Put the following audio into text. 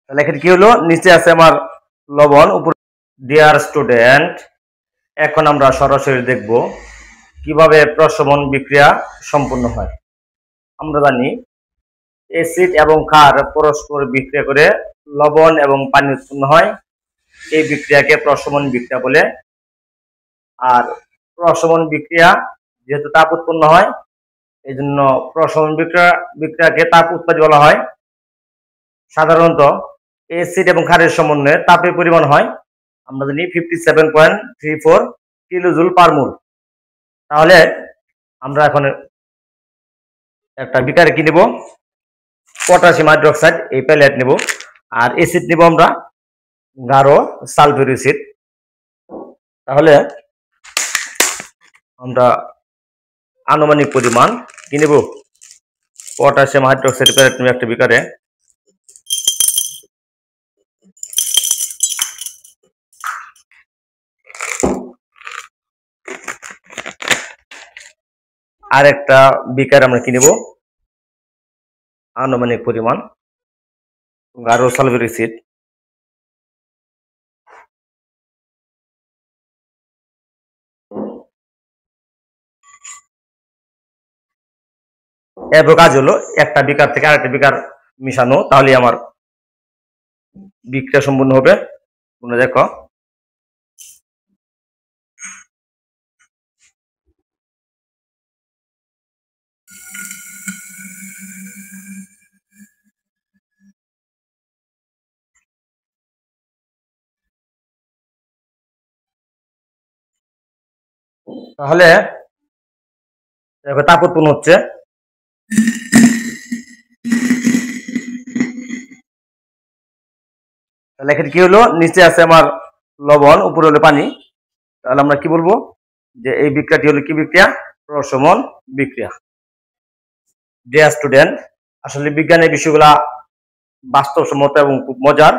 তাহলে এখানে কি হলো, নিচে আছে আমার লবণ, উপরে। ডিয়ার স্টুডেন্ট, এখন আমরা সরাসরি দেখব কিভাবে প্রশমন বিক্রিয়া সম্পূর্ণ হয়। আমরা জানি অ্যাসিড এবং ক্ষার পরস্পর বিক্রিয়া করে লবণ এবং পানি উৎপন্ন হয়। এই বিক্রিয়াকে প্রশমন বিক্রিয়া বলে। আর প্রশমন বিক্রিয়া যেহেতু তাপ উৎপন্ন হয়, এই জন্য প্রশমন বিক্রিয়াকে তাপ উৎপাদী বলা হয়। সাধারণত অ্যাসিড এবং ক্ষারের সমন্বয়ে তাপের পরিমাণ হয়, আমরা জানি 57.34 কিলোজুল পার মোল। তাহলে আমরা এখন একটা বিকারে কি নেব, পটাশিয়াম হাইড্রোক্সাইড এই প্যালেট নেব, আর অ্যাসিড নেব আমরা গাঢ় সালফিউরিক অ্যাসিড। তাহলে আমরা আনুমানিক পরিমাণ কি নেব, পটাশিয়াম হাইড্রোক্সাইড প্যালেট নেব একটা বিকারে। আর একটা বিকার আমরা কি নেব, আনুমানিক পরিমাণ গাঢ় সালফিউরিক অ্যাসিড। এরপর কাজ হলো একটা বিকার থেকে আরেকটা বিকার মিশানো, তাহলে আমার বিক্রিয়া সম্পূর্ণ হবে। তোমরা দেখো, তাহলে তাপ উৎপন্ন হচ্ছে। তাহলে এখানে কি হলো, নিচে আছে আমার লবণ, উপরে হলো পানি। তাহলে আমরা কি বলবো যে এই বিক্রিয়াটি হলো কি বিক্রিয়া, প্রশমন বিক্রিয়া। ডিয়ার স্টুডেন্ট, আসলে বিজ্ঞানের বিষয়গুলা বাস্তবসম্মত এবং খুব মজার।